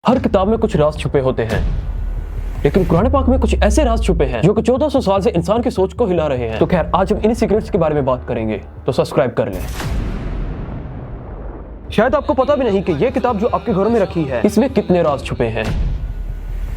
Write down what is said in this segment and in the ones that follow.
हर किताब में कुछ राज छुपे होते हैं, लेकिन कुरान पाक में कुछ ऐसे राज छुपे हैं जो कि 1400 साल से इंसान की सोच को हिला रहे हैं। तो खैर आज हम इन सीक्रेट्स के बारे में बात करेंगे, तो सब्सक्राइब कर लें। शायद आपको पता भी नहीं कि ये किताब जो आपके घरों में रखी है इसमें कितने राज छुपे हैं।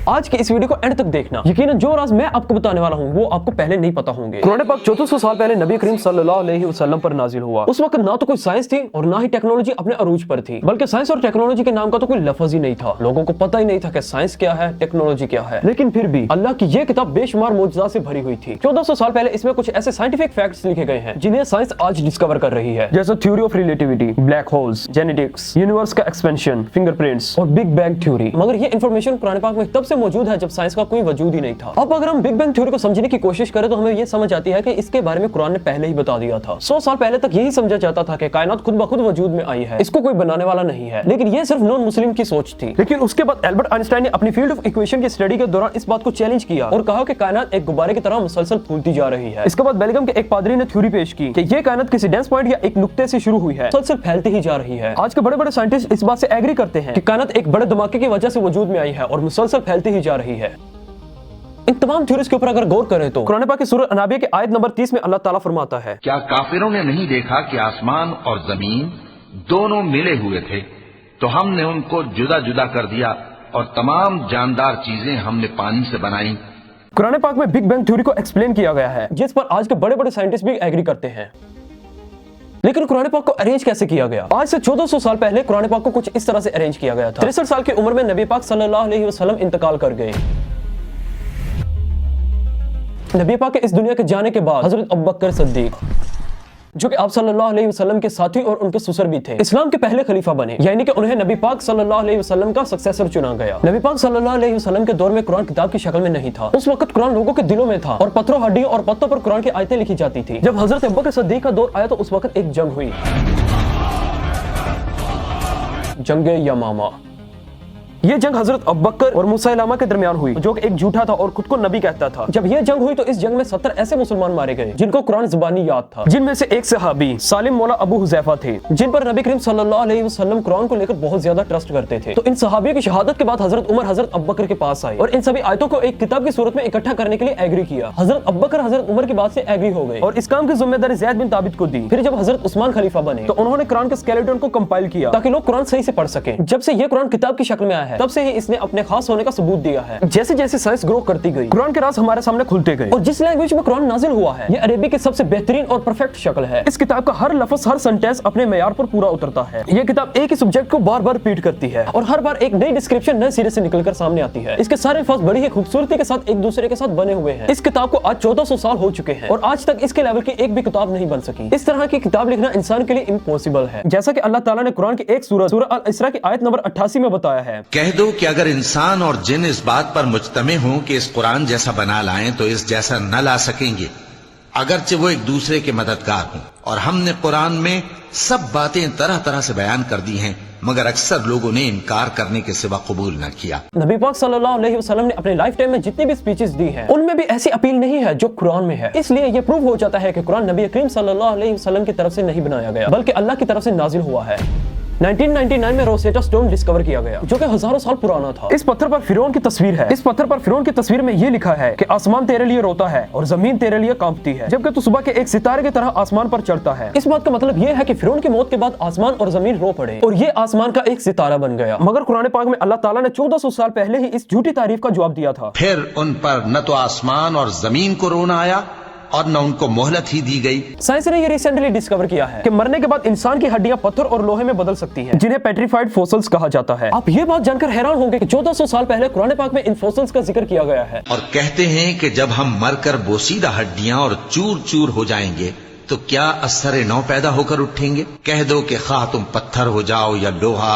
आज की इस वीडियो को एंड तक देखना, यकीनन जो राज मैं आपको बताने वाला हूँ वो आपको पहले नहीं पता होंगे। कुरान पाक 1400 साल पहले नबी करीम सल्लल्लाहु अलैहि वसल्लम पर नाजिल हुआ। उस वक्त ना तो कोई साइंस थी और ना ही टेक्नोलॉजी अपने अरूज पर थी, बल्कि साइंस और टेक्नोलॉजी के नाम का तो कोई लफ्ज ही नहीं था। लोगों को पता ही नहीं था कि साइंस क्या है, टेक्नोलॉजी क्या है। लेकिन फिर भी अल्लाह की ये किताब बेशुमार मौजूदा से भरी हुई थी। 1400 साल पहले इसमें कुछ ऐसे साइंटिफिक फैक्ट्स लिखे गए हैं जिन्हें साइंस आज डिस्कवर कर रही है, जैसे theory of relativity, black holes, genetics, universe का एक्सपेंशन, फिंगरप्रिंट्स और बिग बैंग थ्योरी। मगर ये इंफॉर्मेशन कुरान पाक में तब से मौजूद है जब साइंस का कोई वजूद ही नहीं था। अब अगर हम बिग बैंग थ्योरी को समझने की कोशिश करें तो हमें ये समझ आती है कि इसके बारे में कुरान ने पहले ही बता दिया था। 100 साल पहले तक यही समझा जाता था कि कायनात खुद ब खुद वजूद में आई है, इसको कोई बनाने वाला नहीं है। लेकिन ये सिर्फ नॉन मुस्लिम की सोच थी। लेकिन उसके बाद एल्बर्ट आइंस्टाइन ने अपनी फील्ड ऑफ इक्वेशन की स्टडी के दौरान इस बात को चैलेंज किया और कहा कि कायनात एक गुब्बारे की तरह मुसलसल फूलती जा रही है। इसके बाद बेलगम के एक पादरी ने थ्योरी पेश की कि ये कायनात किसी डेंस पॉइंट या एक नुक्ते से शुरू हुई है, मुसलसल फैलती ही जा रही है। आज के बड़े बड़े साइंटिस्ट इस बात से एग्री करते हैं कि कायनात एक बड़े धमाके की वजह से वजूद में आई है और मुसलसल फैलती ही जा रही है। इन तमाम थ्योरीज के ऊपर अगर गौर करें तो कुरान पाक की सूरह अनाबिया के आयत नंबर 30 में अल्लाह ताला फरमाता है, क्या काफिरों ने नहीं देखा कि आसमान और जमीन दोनों मिले हुए थे, तो हमने उनको जुदा जुदा कर दिया और तमाम जानदार चीजें हमने पानी से बनाई। कुरान पाक में बिग बैंग थ्योरी को एक्सप्लेन किया गया है, जिस पर आज के बड़े बड़े साइंटिस्ट भी एग्री करते हैं। लेकिन कुरान पाक को अरेंज कैसे किया गया? आज से 1400 साल पहले कुरान पाक को कुछ इस तरह से अरेंज किया गया था। 63 साल की उम्र में नबी पाक सल्लल्लाहु अलैहि वसल्लम इंतकाल कर गए। नबी पाक के इस दुनिया के जाने के बाद हजरत अबू बकर सिद्दीक, जो कि आप सल्लल्लाहु अलैहि वसल्लम के साथी और उनके ससुर भी थे, इस्लाम के पहले खलीफा बने, यानी कि उन्हें नबी पाक सल्लल्लाहु अलैहि वसल्लम का सक्सेसर चुना गया। नबी पाक सल्लल्लाहु अलैहि वसल्लम के दौर में कुरान किताब की शक्ल में नहीं था। उस वक्त कुरान लोगों के दिलों में था और पत्थरों, हड्डियों और पत्तों पर कुरान की आयतें लिखी जाती थी। जब हजरत अबू बकर सिद्दीक का दौर आया तो उस वक्त एक जंग हुई, जंगे यमामा। ये जंग हजरत अबू बकर और मुसैलमा के दरमियान हुई, जो एक झूठा था और खुद को नबी कहता था। जब ये जंग हुई तो इस जंग में 70 ऐसे मुसलमान मारे गए जिनको कुरान ज़बानी याद था, जिनमें से एक सहाबी सालिम मौला अबू हुज़ैफा थे, जिन पर नबी करीम सल्लल्लाहु अलैहि वसल्लम कुरान को लेकर बहुत ज्यादा ट्रस्ट करते थे। तो इन सहाबियों की शहादत के बाद हजरत उमर हजरत अबू बकर के पास आए और इन सभी आयतों को एक किताब की सूरत में इकट्ठा करने के लिए एग्री किया। हजरत अबू बकर हजरत उमर की बात से एग्री हो गए और इस काम की जिम्मेदारी ज़ैद बिन ताबित को दी। फिर जब हजरत उस्मान खलीफा बने तो उन्होंने कुरान के स्केलेटन को कंपाइल किया ताकि लोग कुरान सही से पढ़ सके। जब से ये कुरान किताब की शक्ल में आया है तब से ही इसने अपने खास होने का सबूत दिया है। जैसे जैसे साइंस ग्रो करती गई, कुरान के राज हमारे सामने खुलते गए और जिस लैंग्वेज में कुरान नाजिल हुआ है ये अरबी की सबसे बेहतरीन और परफेक्ट शक्ल है। इस किताब का हर लफ्ज, हर सेंटेंस अपने मेयार पर पूरा उतरता है। ये किताब एक ही सब्जेक्ट को बार बार रिपीट करती है और हर बार एक नई डिस्क्रिप्शन नए सिरे से निकलकर सामने आती है। इसके सारे अल्फाज बड़ी ही खूबसूरती के साथ एक दूसरे के साथ बने हुए हैं। इस किताब को आज 1400 साल हो चुके हैं और आज तक इसके लेवल की एक भी किताब नहीं बन सकी। इस तरह की किताब लिखना इंसान के लिए इम्पॉसिबल है, जैसा कि अल्लाह ताला ने कुरान की एक सूरह अल इसरा की आयत नंबर 88 में बताया है, कह दो कि अगर इंसान और जिन इस बात पर मुज्तमे हों कि इस कुरान जैसा बना लाएं तो इस जैसा न ला सकेंगे, अगरचे वो एक दूसरे के मददगार हों। और हमने कुरान में सब बातें तरह तरह से बयान कर दी हैं, मगर अक्सर लोगों ने इनकार करने के सिवा कबूल न किया। नबी पाक सल्लल्लाहु अलैहि वसल्लम ने अपने लाइफ टाइम में जितनी भी स्पीचेस दी हैं उनमें भी ऐसी अपील नहीं है जो कुरान में है। इसलिए ये प्रूव हो जाता है कि कुरान नबी करीम सल्लल्लाहु अलैहि वसल्लम की तरफ से नहीं बनाया गया, बल्कि अल्लाह की तरफ से नाजिल हुआ है। 1999 में रोसेटा स्टोन डिस्कवर किया गया, जो कि हजारों साल पुराना था। इस पत्थर पर फिरौन की तस्वीर है। इस पत्थर पर फिरौन की तस्वीर में ये लिखा है कि आसमान तेरे लिए रोता है और जमीन तेरे लिए कांपती है, जबकि तू सुबह के एक सितारे की तरह आसमान पर चढ़ता है। इस बात का मतलब ये है कि फिरौन की मौत के बाद आसमान और जमीन रो पड़े और ये आसमान का एक सितारा बन गया। मगर कुरान पाक में अल्लाह ताला ने 1400 साल पहले ही इस झूठी तारीफ का जवाब दिया था। फिर उन पर न तो आसमान और जमीन को रोना आया और न उनको मोहलत ही दी गई। साइंस ने ये रिसेंटली डिस्कवर किया है कि मरने के बाद इंसान की हड्डियां पत्थर और लोहे में बदल सकती हैं, जिन्हें पेट्रीफाइड फॉसिल्स कहा जाता है। आप ये बात जानकर हैरान होंगे कि 1400 साल पहले कुरान पाक में इन फॉसिल्स का जिक्र किया गया है। और कहते हैं कि जब हम मरकर बोसीदा हड्डियां और चूर चूर हो जाएंगे तो क्या असर नौ पैदा होकर उठेंगे। कह दो कि खा तुम पत्थर हो जाओ या लोहा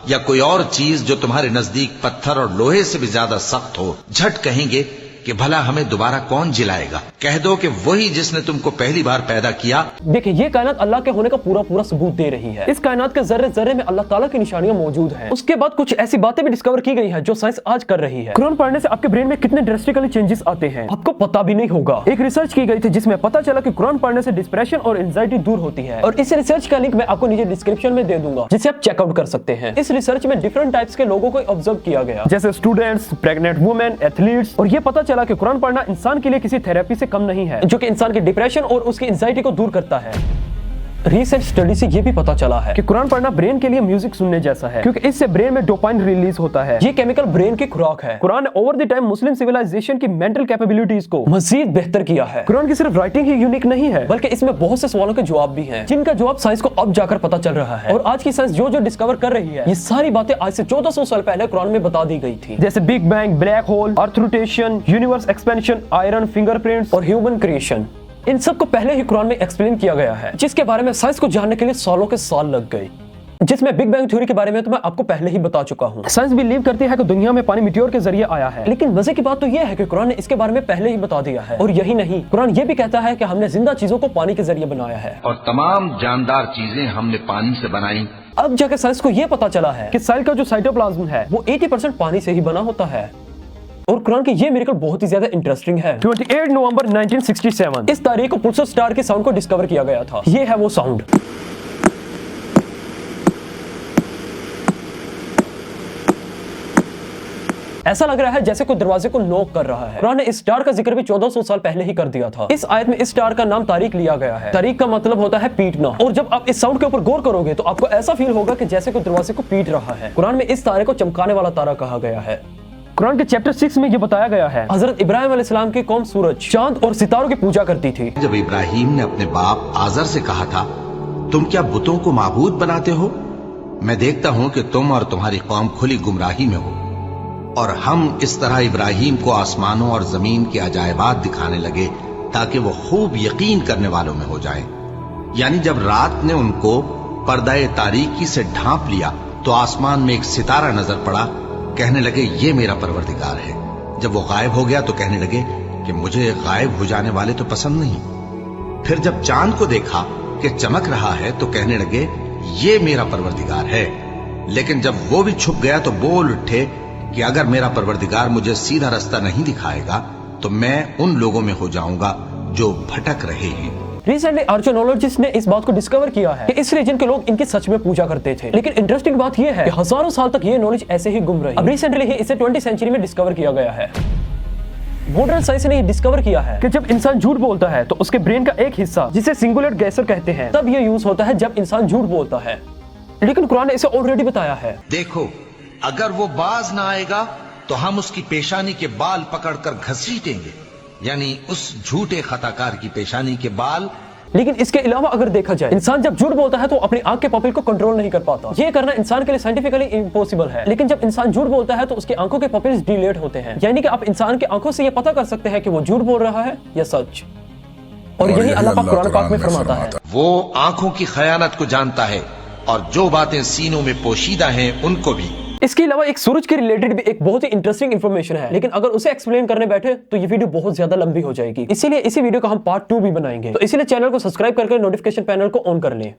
या कोई और चीज जो तुम्हारे नजदीक पत्थर और लोहे से भी ज्यादा सख्त हो, झट कहेंगे कि भला हमें दोबारा कौन जिलाएगा। कह दो कि वही जिसने तुमको पहली बार पैदा किया। देखिए ये कायनात अल्लाह के होने का पूरा पूरा सबूत दे रही है। इस कायनात के जर्रे जर्रे में अल्लाह ताला की निशानियां मौजूद हैं। उसके बाद कुछ ऐसी बातें भी डिस्कवर की गई हैं जो साइंस आज कर रही है। कुरान पढ़ने से आपके ब्रेन में कितने ड्रास्टिकली चेंजेस आते हैं आपको पता भी नहीं होगा। एक रिसर्च की गई थी जिसमें पता चला कि कुरान पढ़ने से डिप्रेशन और एंजाइटी दूर होती है, और इस रिसर्च का लिंक मैं आपको नीचे डिस्क्रिप्शन में दे दूंगा, जिसे आप चेकआउट कर सकते हैं। इस रिसर्च में डिफरेंट टाइप्स के लोगों को ऑब्जर्व किया गया, जैसे स्टूडेंट्स, प्रेग्नेंट वुमेन, एथलीट्स, और ये पता चला कि कुरान पढ़ना इंसान के लिए किसी थेरेपी से कम नहीं है, जो कि इंसान के डिप्रेशन और उसकी एंजाइटी को दूर करता है। रिसेंट स्टडी से ये भी पता चला है कि कुरान पढ़ना ब्रेन के लिए म्यूजिक सुनने जैसा है, क्योंकि इससे ब्रेन में डोपामिन रिलीज होता है। ये केमिकल ब्रेन की खुराक है। कुरान ने over the time Muslim civilisation की मेंटल कैपेबिलिटीज को मजीद बेहतर किया है। कुरान की सिर्फ राइटिंग ही यूनिक नहीं है, बल्कि इसमें बहुत से सवालों के जवाब भी हैं, जिनका जवाब साइंस को अब जाकर पता चल रहा है। और आज की साइंस जो जो डिस्कवर कर रही है, ये सारी बातें आज से 1400 साल पहले कुरान में बता दी गई थी, जैसे big bang, black hole, earth rotation, universe expansion, iron, fingerprints और ह्यूमन क्रिएशन। इन सब को पहले ही कुरान में एक्सप्लेन किया गया है, जिसके बारे में साइंस को जानने के लिए सालों के साल लग गए। जिसमें बिग बैंग थ्योरी के बारे में तो मैं आपको पहले ही बता चुका हूँ। साइंस बिलीव करती है कि दुनिया में पानी मिट्योर के जरिए आया है, लेकिन मजे की बात तो यह है कि कुरान ने इसके बारे में पहले ही बता दिया है। और यही नहीं, कुरान ये भी कहता है कि हमने जिंदा चीजों को पानी के जरिए बनाया है, और तमाम जानदार चीजें हमने पानी से बनाई। अब जाके साइंस को यह पता चला है कि सेल का जो साइटोप्लाज्म है वो 80% पानी से ही बना होता है। और कुरान की ये मिरेकल बहुत ही ज्यादा इंटरेस्टिंग है। 28 नवंबर 1967 इस तारीख को पुल्सर स्टार के साउंड को डिस्कवर किया गया था। ये है वो साउंड। ऐसा लग रहा है जैसे कोई दरवाजे को नॉक कर रहा है। कुरान ने इस स्टार का जिक्र भी 1400 साल पहले ही कर दिया था। इस आयत में इस स्टार का नाम तारीख लिया गया है। तारीख का मतलब होता है पीटना, और जब आप इस साउंड के ऊपर गौर करोगे तो आपको ऐसा फील होगा कि जैसे कोई दरवाजे को पीट रहा है। कुरान में इस तारे को चमकाने वाला तारा कहा गया है। कुरान के चैप्टर 6 में ये बताया गया है, हजरत इब्राहिम अलैहिस्सलाम की कौम सूरज, चांद और सितारों की पूजा करती थी। जब इब्राहिम ने अपने बाप आजर से कहा था, तुम क्या बुतों को माबूद बनाते हो? मैं देखता हूं कि तुम और तुम्हारी कौम खुली गुमराही में हो। और हम इस तरह इब्राहिम को आसमानों और जमीन के अजायबात दिखाने लगे ताकि वो खूब यकीन करने वालों में हो जाए। यानी जब रात ने उनको पर्दाए तारीकी से ढांप लिया तो आसमान में एक सितारा नजर पड़ा। कहने लगे ये मेरा परवरदिगार है। जब वो गायब हो गया तो कहने लगे कि मुझे गायब हो जाने वाले तो पसंद नहीं। फिर जब चांद को देखा कि चमक रहा है तो कहने लगे ये मेरा परवरदिगार है। लेकिन जब वो भी छुप गया तो बोल उठे कि अगर मेरा परवरदिगार मुझे सीधा रास्ता नहीं दिखाएगा तो मैं उन लोगों में हो जाऊंगा जो भटक रहे हैं। रिसेंटली आर्कियोलॉजिस्ट ने इस बात को डिस्कवर किया है कि इस रीजन के लोग इनकी सच में पूजा करते थे। लेकिन इंटरेस्टिंग बात यह है कि हजारों साल तक ये नॉलेज ऐसे ही गुम रही। अब रिसेंटली ही इसे 20वीं सेंचुरी में डिस्कवर किया गया है। मॉडर्न साइंस ने डिस्कवर किया है कि जब इंसान झूठ बोलता है तो उसके ब्रेन का एक हिस्सा, जिसे सिंगुलर गैसर कहते हैं, तब ये यूज होता है जब इंसान झूठ बोलता है। लेकिन कुरान ने इसे ऑलरेडी बताया है। देखो, अगर वो बाज ना आएगा तो हम उसकी पेशानी के बाल पकड़कर घसीटेंगे, यानी उस झूठे खताकार की पेशानी के बाल। लेकिन इसके अलावा अगर देखा जाए, इंसान जब झूठ बोलता है तो अपनी आंख के पपिल को कंट्रोल नहीं कर पाता। ये करना इंसान के लिए साइंटिफिकली इम्पॉसिबल है। लेकिन जब इंसान झूठ बोलता है तो उसकी आंखों के पपिल्स डिलेट होते हैं, यानी कि आप इंसान की आंखों से ये पता कर सकते हैं कि वो झूठ बोल रहा है या सच। और यही अल्लाह पाक कुरान पाक में फरमाता है, वो आंखों की खयानत को जानता है और जो बातें सीनों में पोशीदा हैं उनको भी। इसके अलावा एक सूरज के रिलेटेड भी एक बहुत ही इंटरेस्टिंग इन्फॉर्मेशन है, लेकिन अगर उसे एक्सप्लेन करने बैठे तो ये वीडियो बहुत ज्यादा लंबी हो जाएगी। इसीलिए इसी वीडियो का हम पार्ट 2 भी बनाएंगे। तो इसीलिए चैनल को सब्सक्राइब करके नोटिफिकेशन पैनल को ऑन कर लें।